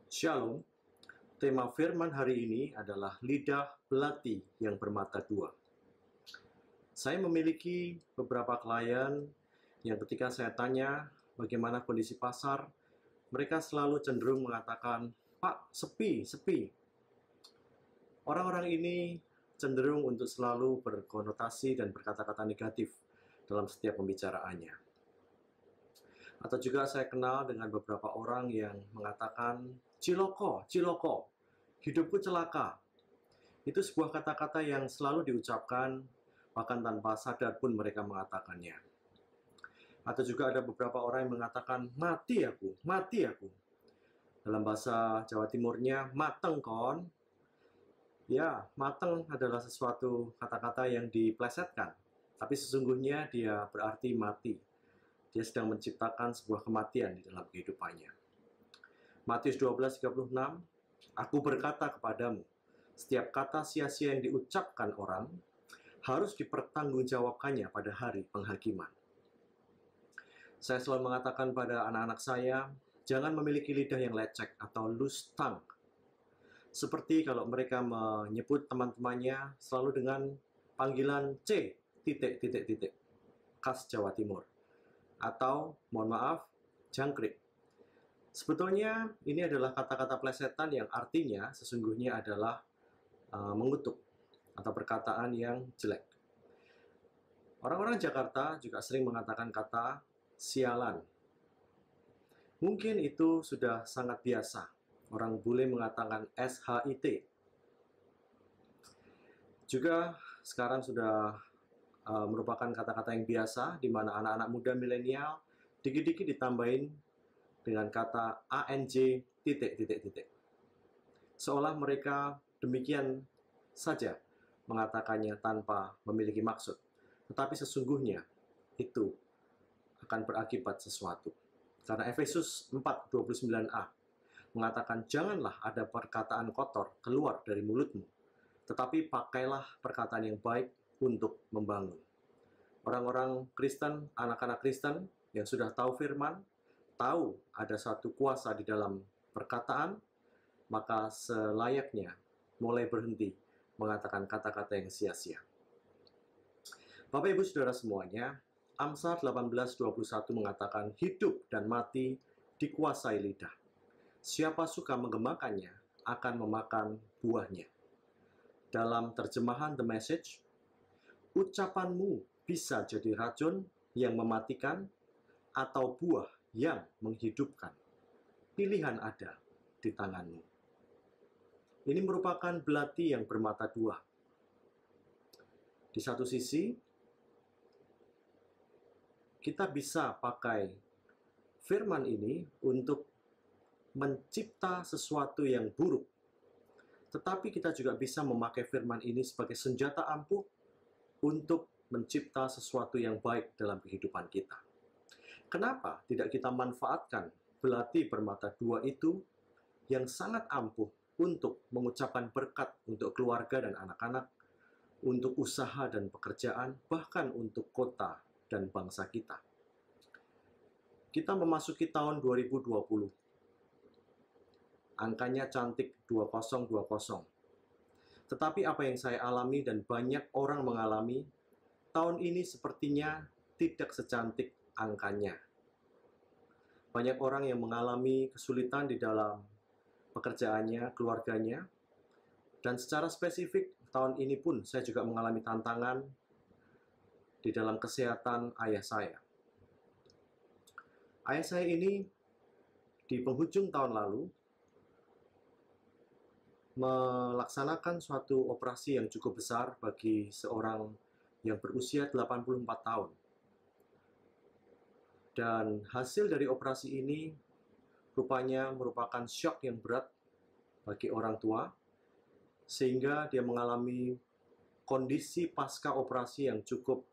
Shalom, tema firman hari ini adalah lidah belati yang bermata dua. Saya memiliki beberapa klien yang ketika saya tanya bagaimana kondisi pasar, mereka selalu cenderung mengatakan, "Pak, sepi, sepi." Orang-orang ini cenderung untuk selalu berkonotasi dan berkata-kata negatif dalam setiap pembicaraannya. Atau juga saya kenal dengan beberapa orang yang mengatakan, "Ciloko, ciloko, hidupku celaka." Itu sebuah kata-kata yang selalu diucapkan, bahkan tanpa sadar pun mereka mengatakannya. Atau juga ada beberapa orang yang mengatakan, "Mati aku, mati aku." Dalam bahasa Jawa Timurnya, mateng kon. Ya, mateng adalah sesuatu kata-kata yang diplesetkan, tapi sesungguhnya dia berarti mati. Dia sedang menciptakan sebuah kematian di dalam kehidupannya. Matius 12:36, "Aku berkata kepadamu, setiap kata sia-sia yang diucapkan orang harus dipertanggungjawabkannya pada hari penghakiman." Saya selalu mengatakan pada anak-anak saya, jangan memiliki lidah yang lecek atau loose tongue. Seperti kalau mereka menyebut teman-temannya selalu dengan panggilan C, titik, titik, titik, khas Jawa Timur. Atau, mohon maaf, jangkrik. Sebetulnya ini adalah kata-kata plesetan yang artinya sesungguhnya adalah mengutuk atau perkataan yang jelek. Orang-orang Jakarta juga sering mengatakan kata sialan. Mungkin itu sudah sangat biasa. Orang bule mengatakan SHIT. Juga sekarang sudah merupakan kata-kata yang biasa di mana anak-anak muda milenial dikit-dikit ditambahin dengan kata ANJ titik titik titik. Seolah mereka demikian saja mengatakannya tanpa memiliki maksud. Tetapi sesungguhnya itu akan berakibat sesuatu. Karena Efesus 4:29a mengatakan, "Janganlah ada perkataan kotor keluar dari mulutmu, tetapi pakailah perkataan yang baik untuk membangun." Orang-orang Kristen, anak-anak Kristen yang sudah tahu firman, tahu ada satu kuasa di dalam perkataan, maka selayaknya mulai berhenti mengatakan kata-kata yang sia-sia. Bapak Ibu Saudara semuanya, Amsal 18:21 mengatakan, "Hidup dan mati dikuasai lidah. Siapa suka menggemakannya akan memakan buahnya." Dalam terjemahan The Message, ucapanmu bisa jadi racun yang mematikan atau buah yang menghidupkan. Pilihan ada di tanganmu. Ini merupakan belati yang bermata dua. Di satu sisi, kita bisa pakai firman ini untuk mencipta sesuatu yang buruk. Tetapi kita juga bisa memakai firman ini sebagai senjata ampuh untuk mencipta sesuatu yang baik dalam kehidupan kita. Kenapa tidak kita manfaatkan belati bermata dua itu yang sangat ampuh untuk mengucapkan berkat untuk keluarga dan anak-anak, untuk usaha dan pekerjaan, bahkan untuk kota dan bangsa kita. Kita memasuki tahun 2020. Angkanya cantik 2020. Tetapi apa yang saya alami dan banyak orang mengalami, tahun ini sepertinya tidak secantik angkanya. Banyak orang yang mengalami kesulitan di dalam pekerjaannya, keluarganya, dan secara spesifik tahun ini pun saya juga mengalami tantangan di dalam kesehatan ayah saya. Ayah saya ini di penghujung tahun lalu melaksanakan suatu operasi yang cukup besar bagi seorang yang berusia 84 tahun. Dan hasil dari operasi ini rupanya merupakan syok yang berat bagi orang tua, sehingga dia mengalami kondisi pasca operasi yang cukup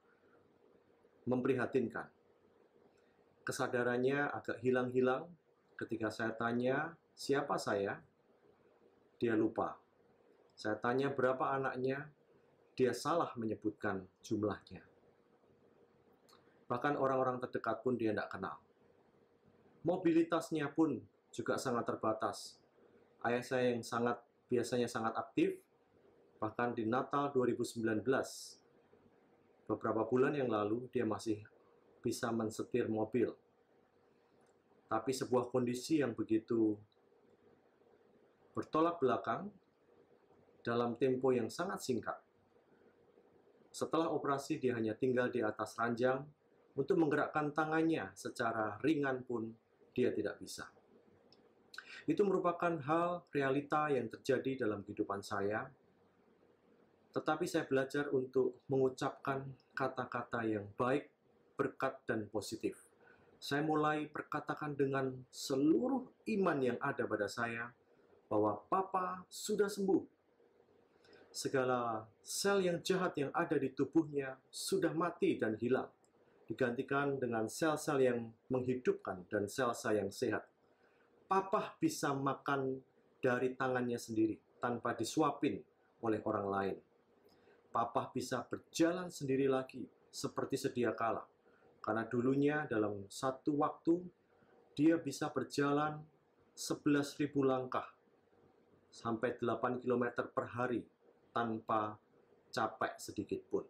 memprihatinkan. Kesadarannya agak hilang-hilang ketika saya tanya, "Siapa saya?" Dia lupa. Saya tanya berapa anaknya, dia salah menyebutkan jumlahnya. Bahkan orang-orang terdekat pun dia tidak kenal. Mobilitasnya pun juga sangat terbatas. Ayah saya yang biasanya sangat aktif, bahkan di Natal 2019, beberapa bulan yang lalu dia masih bisa mensetir mobil. Tapi sebuah kondisi yang begitu bertolak belakang dalam tempo yang sangat singkat. Setelah operasi dia hanya tinggal di atas ranjang, untuk menggerakkan tangannya secara ringan pun dia tidak bisa. Itu merupakan hal realita yang terjadi dalam kehidupan saya, tetapi saya belajar untuk mengucapkan kata-kata yang baik, berkat, dan positif. Saya mulai berkatakan dengan seluruh iman yang ada pada saya, bahwa Papa sudah sembuh. Segala sel yang jahat yang ada di tubuhnya sudah mati dan hilang, digantikan dengan sel-sel yang menghidupkan dan sel-sel yang sehat. Papa bisa makan dari tangannya sendiri tanpa disuapin oleh orang lain. Papa bisa berjalan sendiri lagi seperti sedia kala. Karena dulunya dalam satu waktu dia bisa berjalan 11.000 langkah sampai 8 km per hari tanpa capek sedikit pun.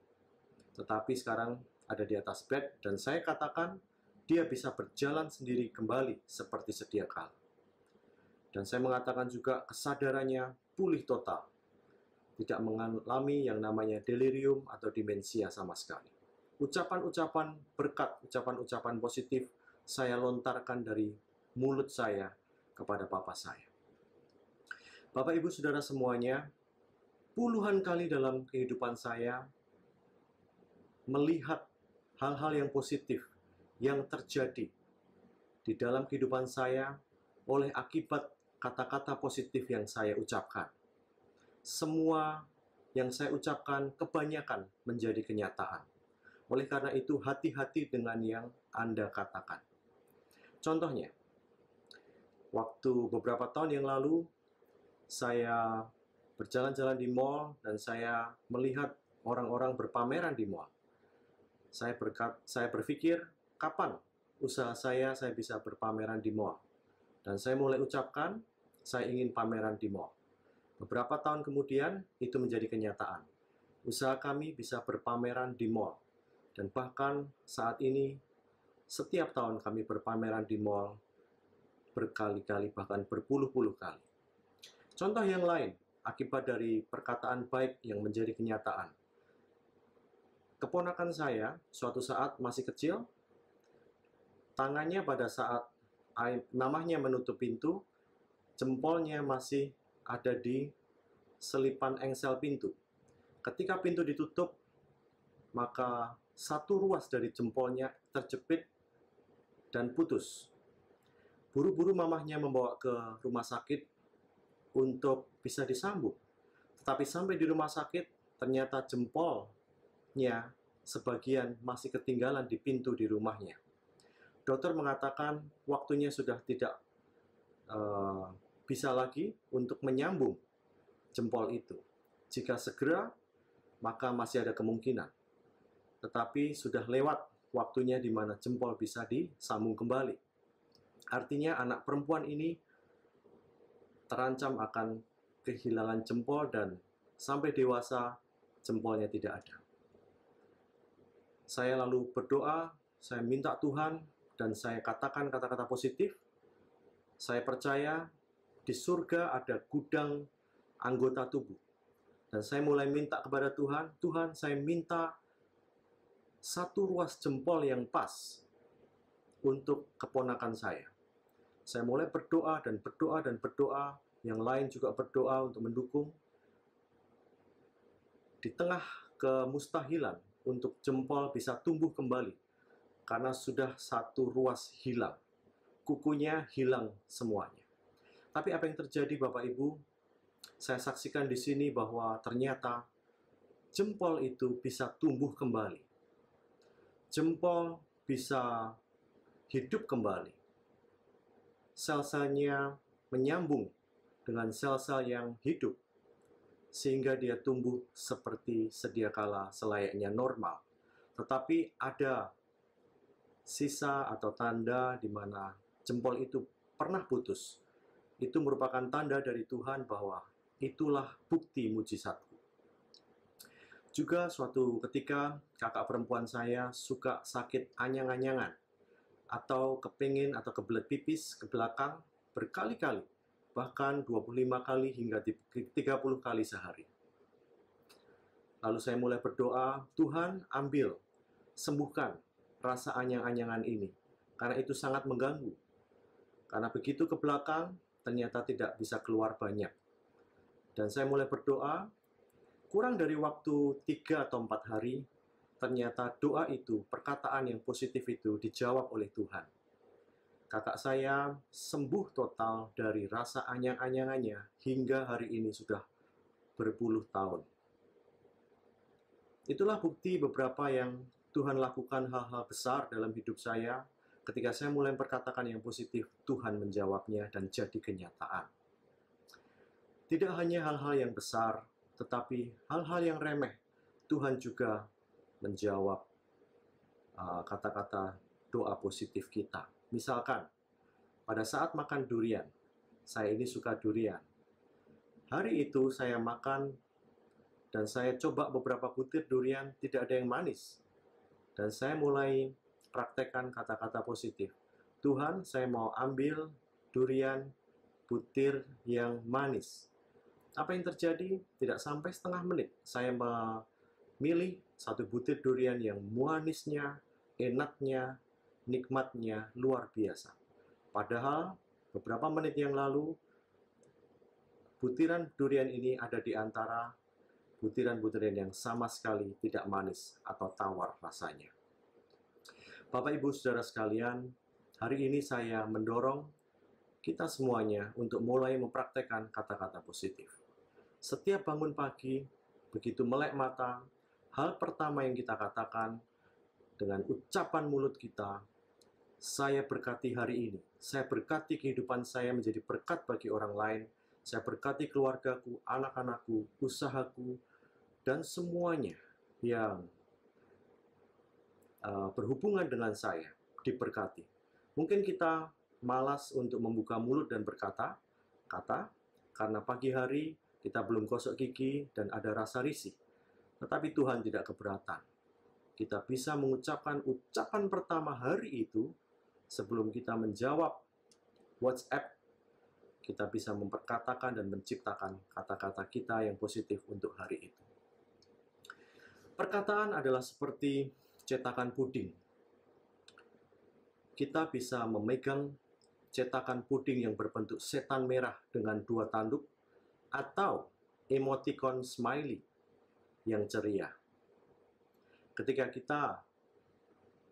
Tetapi sekarang ada di atas bed dan saya katakan dia bisa berjalan sendiri kembali seperti sedia kala. Dan saya mengatakan juga kesadarannya pulih total. Tidak mengalami yang namanya delirium atau demensia sama sekali. Ucapan-ucapan berkat, ucapan-ucapan positif saya lontarkan dari mulut saya kepada Papa saya. Bapak, Ibu, Saudara semuanya, puluhan kali dalam kehidupan saya melihat hal-hal yang positif yang terjadi di dalam kehidupan saya oleh akibat kata-kata positif yang saya ucapkan. Semua yang saya ucapkan kebanyakan menjadi kenyataan. Oleh karena itu, hati-hati dengan yang Anda katakan. Contohnya, waktu beberapa tahun yang lalu, saya berjalan-jalan di mall dan saya melihat orang-orang berpameran di mall. Saya berpikir, kapan usaha saya bisa berpameran di mall? Dan saya mulai ucapkan, saya ingin pameran di mall. Beberapa tahun kemudian, itu menjadi kenyataan. Usaha kami bisa berpameran di mall. Dan bahkan saat ini, setiap tahun kami berpameran di mall berkali-kali, bahkan berpuluh-puluh kali. Contoh yang lain, akibat dari perkataan baik yang menjadi kenyataan. Keponakan saya, suatu saat masih kecil, tangannya pada saat mamahnya menutup pintu, jempolnya masih ada di selipan engsel pintu. Ketika pintu ditutup, maka satu ruas dari jempolnya terjepit dan putus. Buru-buru mamahnya membawa ke rumah sakit untuk bisa disambung. Tetapi sampai di rumah sakit, ternyata jempolnya sebagian masih ketinggalan di pintu di rumahnya. Dokter mengatakan waktunya sudah tidak bisa lagi untuk menyambung jempol itu. Jika segera, maka masih ada kemungkinan. Tetapi sudah lewat waktunya di mana jempol bisa disambung kembali. Artinya anak perempuan ini terancam akan kehilangan jempol dan sampai dewasa jempolnya tidak ada. Saya lalu berdoa, saya minta Tuhan dan saya katakan kata-kata positif. Saya percaya di surga ada gudang anggota tubuh. Dan saya mulai minta kepada Tuhan, Tuhan, saya minta satu ruas jempol yang pas untuk keponakan saya. Saya mulai berdoa dan berdoa dan berdoa, yang lain juga berdoa untuk mendukung. Di tengah kemustahilan untuk jempol bisa tumbuh kembali, karena sudah satu ruas hilang. Kukunya hilang semuanya. Tapi apa yang terjadi Bapak Ibu? Saya saksikan di sini bahwa ternyata jempol itu bisa tumbuh kembali. Jempol bisa hidup kembali. Sel-selnya menyambung dengan sel-sel yang hidup, sehingga dia tumbuh seperti sedia kala selayaknya normal. Tetapi ada sisa atau tanda di mana jempol itu pernah putus. itu merupakan tanda dari Tuhan bahwa itulah bukti mujizatku. Juga suatu ketika kakak perempuan saya suka sakit anyang-anyangan atau kepingin atau kebelet pipis ke belakang berkali-kali, bahkan 25 kali hingga 30 kali sehari. Lalu saya mulai berdoa, Tuhan ambil, sembuhkan rasa anyang-anyangan ini, karena itu sangat mengganggu. Karena begitu ke belakang, ternyata tidak bisa keluar banyak. Dan saya mulai berdoa, kurang dari waktu 3 atau 4 hari, ternyata doa itu, perkataan yang positif itu dijawab oleh Tuhan. Kakak saya sembuh total dari rasa anyang-anyangannya hingga hari ini sudah berpuluh tahun. Itulah bukti beberapa yang Tuhan lakukan hal-hal besar dalam hidup saya. Ketika saya mulai berkatakan yang positif, Tuhan menjawabnya dan jadi kenyataan. Tidak hanya hal-hal yang besar, tetapi hal-hal yang remeh, Tuhan juga menjawab kata-kata doa positif kita. Misalkan, pada saat makan durian, saya ini suka durian. Hari itu saya makan dan saya coba beberapa butir durian, tidak ada yang manis. Dan saya mulai praktekkan kata-kata positif. Tuhan, saya mau ambil durian butir yang manis. Apa yang terjadi? Tidak sampai setengah menit, saya memilih satu butir durian yang manisnya, enaknya, nikmatnya luar biasa. Padahal beberapa menit yang lalu, butiran durian ini ada di antara butiran-butiran yang sama sekali tidak manis atau tawar rasanya. Bapak, Ibu, Saudara sekalian, hari ini saya mendorong kita semuanya untuk mulai mempraktekkan kata-kata positif. Setiap bangun pagi, begitu melek mata, hal pertama yang kita katakan dengan ucapan mulut kita, saya berkati hari ini, saya berkati kehidupan saya menjadi berkat bagi orang lain, saya berkati keluargaku, anak-anakku, usahaku, dan semuanya yang berhubungan dengan saya diberkati. Mungkin kita malas untuk membuka mulut dan berkata, karena pagi hari kita belum gosok gigi dan ada rasa risih. Tetapi Tuhan tidak keberatan. Kita bisa mengucapkan ucapan pertama hari itu sebelum kita menjawab WhatsApp. Kita bisa memperkatakan dan menciptakan kata-kata kita yang positif untuk hari itu. Perkataan adalah seperti cetakan puding. Kita bisa memegang cetakan puding yang berbentuk setan merah dengan 2 tanduk atau emoticon smiley yang ceria. Ketika kita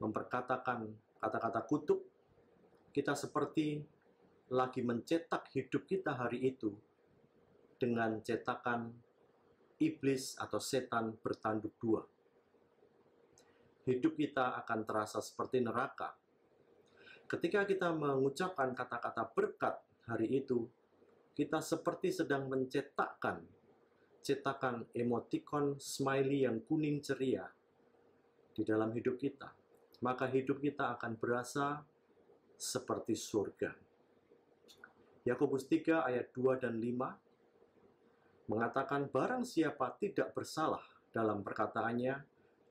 memperkatakan kata-kata kutuk, kita seperti lagi mencetak hidup kita hari itu dengan cetakan iblis atau setan bertanduk 2. Hidup kita akan terasa seperti neraka. Ketika kita mengucapkan kata-kata berkat hari itu, kita seperti sedang mencetakkan cetakan emoticon smiley yang kuning ceria di dalam hidup kita. Maka hidup kita akan berasa seperti surga. Yakobus 3 ayat 2 dan 5 mengatakan barang siapa tidak bersalah dalam perkataannya,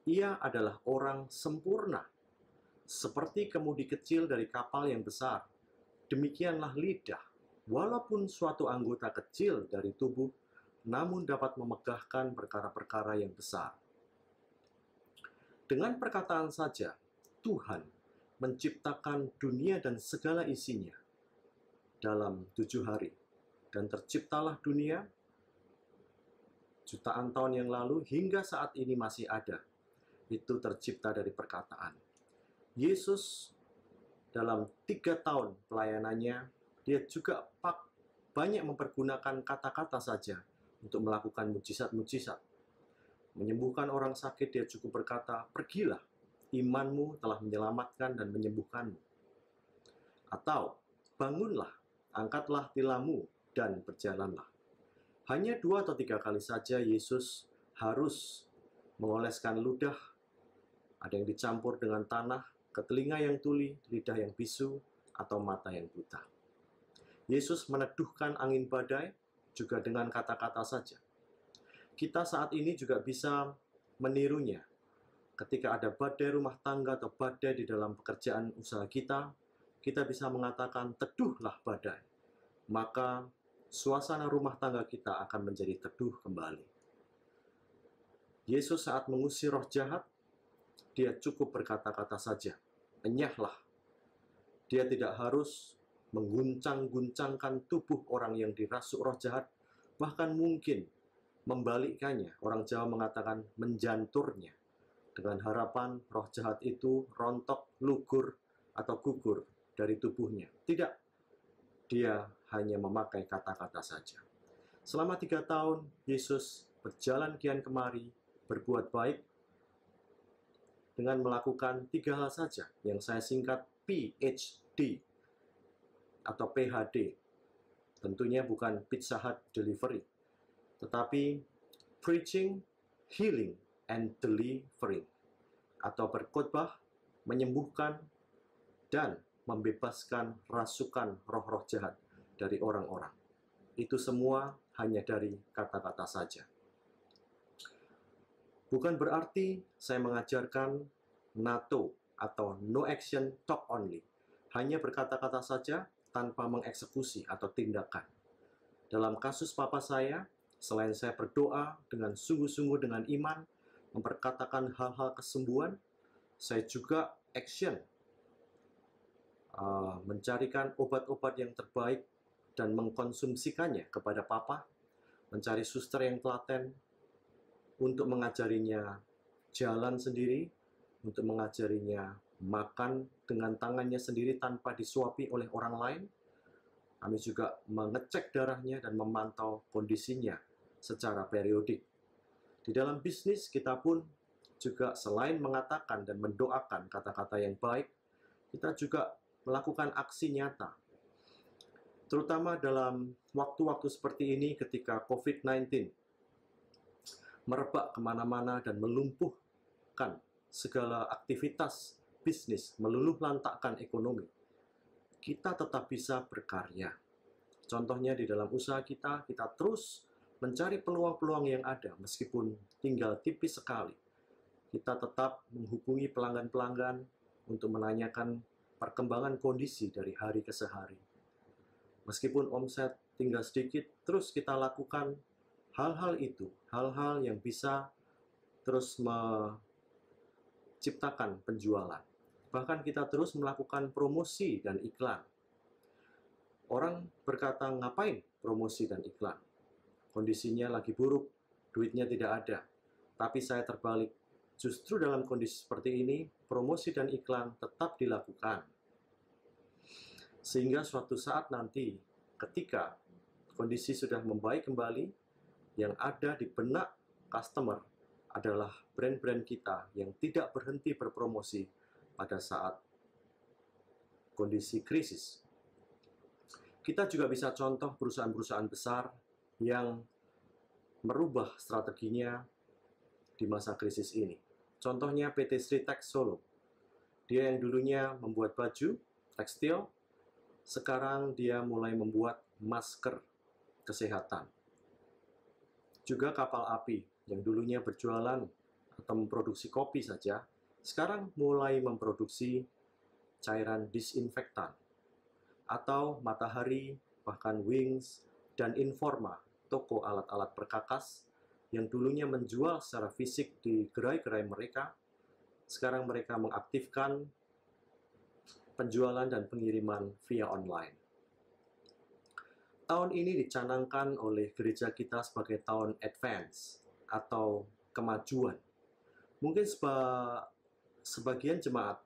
ia adalah orang sempurna, seperti kemudi kecil dari kapal yang besar. Demikianlah lidah, walaupun suatu anggota kecil dari tubuh, namun dapat memegahkan perkara-perkara yang besar. Dengan perkataan saja, Tuhan menciptakan dunia dan segala isinya dalam 7 hari. Dan terciptalah dunia jutaan tahun yang lalu hingga saat ini masih ada. Itu tercipta dari perkataan. Yesus dalam 3 tahun pelayanannya, dia juga banyak mempergunakan kata-kata saja untuk melakukan mujizat-mujizat. Menyembuhkan orang sakit, dia cukup berkata, pergilah, imanmu telah menyelamatkan dan menyembuhkanmu. Atau, bangunlah, angkatlah tilammu, dan berjalanlah. Hanya 2 atau 3 kali saja Yesus harus mengoleskan ludah, ada yang dicampur dengan tanah, ke telinga yang tuli, lidah yang bisu, atau mata yang buta. Yesus meneduhkan angin badai juga dengan kata-kata saja. Kita saat ini juga bisa menirunya. Ketika ada badai rumah tangga atau badai di dalam pekerjaan usaha kita, kita bisa mengatakan, teduhlah badai. Maka suasana rumah tangga kita akan menjadi teduh kembali. Yesus saat mengusir roh jahat, dia cukup berkata-kata saja, enyahlah. Dia tidak harus mengguncang-guncangkan tubuh orang yang dirasuk roh jahat, bahkan mungkin membalikkannya. Orang Jawa mengatakan menjanturnya, dengan harapan roh jahat itu rontok, lugur, atau gugur dari tubuhnya. Tidak, dia hanya memakai kata-kata saja. Selama 3 tahun, Yesus berjalan kian kemari, berbuat baik, dengan melakukan 3 hal saja, yang saya singkat PHD, atau PHD. Tentunya bukan Pizza Hut Delivery, tetapi Preaching, Healing, and Delivering, atau berkhotbah, menyembuhkan, dan membebaskan rasukan roh-roh jahat dari orang-orang. Itu semua hanya dari kata-kata saja. Bukan berarti saya mengajarkan NATO atau No Action Talk Only, hanya berkata-kata saja tanpa mengeksekusi atau tindakan. Dalam kasus papa saya, selain saya berdoa dengan sungguh-sungguh dengan iman, memperkatakan hal-hal kesembuhan, saya juga action, mencarikan obat-obat yang terbaik dan mengkonsumsikannya kepada papa, mencari suster yang telaten untuk mengajarinya jalan sendiri, untuk mengajarinya makan dengan tangannya sendiri tanpa disuapi oleh orang lain. Kami juga mengecek darahnya dan memantau kondisinya secara periodik. Di dalam bisnis kita pun juga selain mengatakan dan mendoakan kata-kata yang baik, kita juga melakukan aksi nyata. Terutama dalam waktu-waktu seperti ini ketika COVID-19 merebak kemana-mana dan melumpuhkan segala aktivitas bisnis, meluluh lantakkan ekonomi, kita tetap bisa berkarya. Contohnya di dalam usaha kita, kita terus mencari peluang-peluang yang ada, meskipun tinggal tipis sekali. Kita tetap menghubungi pelanggan-pelanggan untuk menanyakan perkembangan kondisi dari hari ke sehari. Meskipun omset tinggal sedikit, terus kita lakukan hal-hal itu, hal-hal yang bisa terus menciptakan penjualan. Bahkan kita terus melakukan promosi dan iklan. Orang berkata, ngapain promosi dan iklan? Kondisinya lagi buruk, duitnya tidak ada. Tapi saya terbalik. Justru dalam kondisi seperti ini, promosi dan iklan tetap dilakukan. Sehingga suatu saat nanti, ketika kondisi sudah membaik kembali, yang ada di benak customer adalah brand-brand kita yang tidak berhenti berpromosi pada saat kondisi krisis. Kita juga bisa contoh perusahaan-perusahaan besar yang merubah strateginya di masa krisis ini. Contohnya PT Sritex Solo. Dia yang dulunya membuat baju, tekstil, sekarang dia mulai membuat masker kesehatan. Juga kapal api yang dulunya berjualan atau memproduksi kopi saja, sekarang mulai memproduksi cairan disinfektan. Atau Matahari, bahkan Wings, dan Informa, toko alat-alat perkakas yang dulunya menjual secara fisik di gerai-gerai mereka, sekarang mereka mengaktifkan penjualan dan pengiriman via online. Tahun ini dicanangkan oleh gereja kita sebagai tahun advance atau kemajuan. Mungkin sebagian jemaat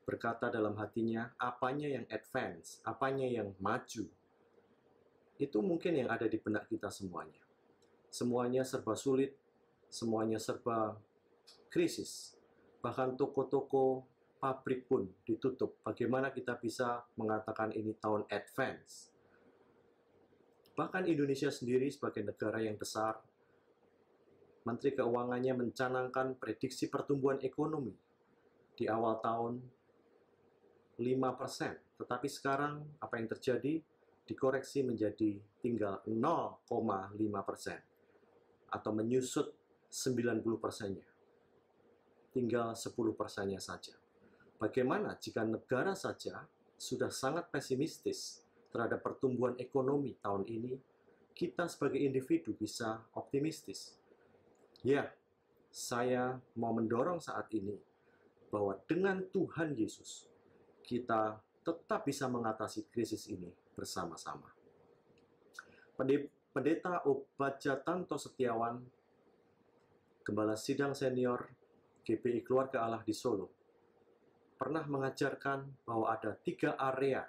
berkata dalam hatinya, apanya yang advance, apanya yang maju. Itu mungkin yang ada di benak kita semuanya. Semuanya serba sulit, semuanya serba krisis. Bahkan toko-toko, pabrik pun ditutup. Bagaimana kita bisa mengatakan ini tahun advance? Bahkan Indonesia sendiri sebagai negara yang besar, Menteri Keuangannya mencanangkan prediksi pertumbuhan ekonomi di awal tahun 5%. Tetapi sekarang apa yang terjadi? dikoreksi menjadi tinggal 0,5% atau menyusut 90%-nya. Tinggal 10%-nya saja. Bagaimana jika negara saja sudah sangat pesimistis terhadap pertumbuhan ekonomi tahun ini, kita sebagai individu bisa optimistis? Ya, saya mau mendorong saat ini bahwa dengan Tuhan Yesus, kita tetap bisa mengatasi krisis ini bersama-sama. Pendeta Obadja Tanto Setiawan, Gembala Sidang Senior GBI Keluarga Allah di Solo, pernah mengajarkan bahwa ada 3 area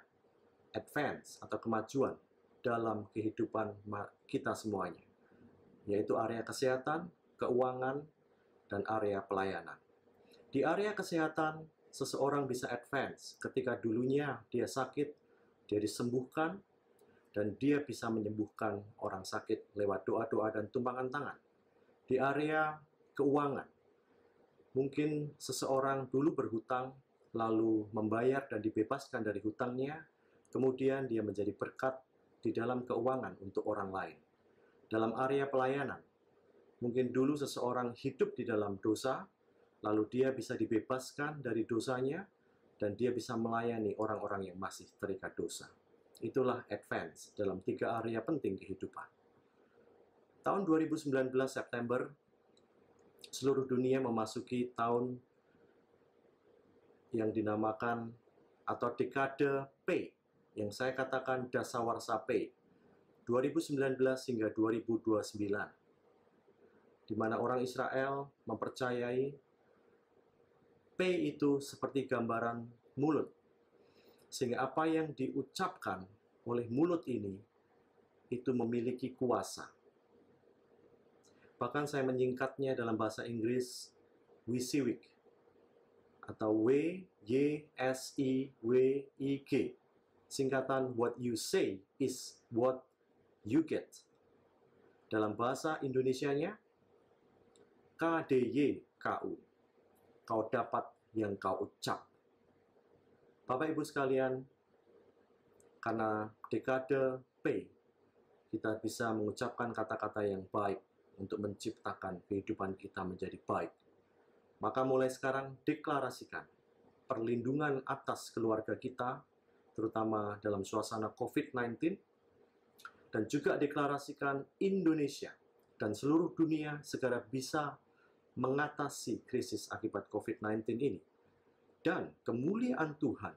advance atau kemajuan dalam kehidupan kita semuanya, yaitu area kesehatan, keuangan, dan area pelayanan. Di area kesehatan, seseorang bisa advance ketika dulunya dia sakit, dia disembuhkan, dan dia bisa menyembuhkan orang sakit lewat doa-doa dan tumpangan tangan. Di area keuangan, mungkin seseorang dulu berhutang, lalu membayar dan dibebaskan dari hutangnya, kemudian dia menjadi berkat di dalam keuangan untuk orang lain. Dalam area pelayanan, mungkin dulu seseorang hidup di dalam dosa, lalu dia bisa dibebaskan dari dosanya, dan dia bisa melayani orang-orang yang masih terikat dosa. Itulah advance dalam 3 area penting kehidupan. Tahun 2019 September, seluruh dunia memasuki tahun yang dinamakan atau dekade P, yang saya katakan dasawarsa P, 2019 hingga 2029, di mana orang Israel mempercayai P itu seperti gambaran mulut, sehingga apa yang diucapkan oleh mulut ini itu memiliki kuasa. Bahkan saya menyingkatnya dalam bahasa Inggris WYSIWYG atau WYSIWYG, singkatan what you say is what you get. Dalam bahasa Indonesianya KDYKU, kau dapat yang kau ucap. Bapak Ibu sekalian, karena dekade P, kita bisa mengucapkan kata-kata yang baik untuk menciptakan kehidupan kita menjadi baik. Maka mulai sekarang deklarasikan perlindungan atas keluarga kita, terutama dalam suasana COVID-19, dan juga deklarasikan Indonesia dan seluruh dunia segera bisa mengatasi krisis akibat COVID-19 ini. Dan kemuliaan Tuhan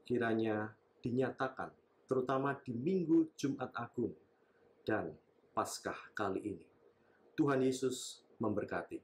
kiranya dinyatakan, terutama di Minggu Jumat Agung dan Paskah kali ini. Tuhan Yesus memberkati.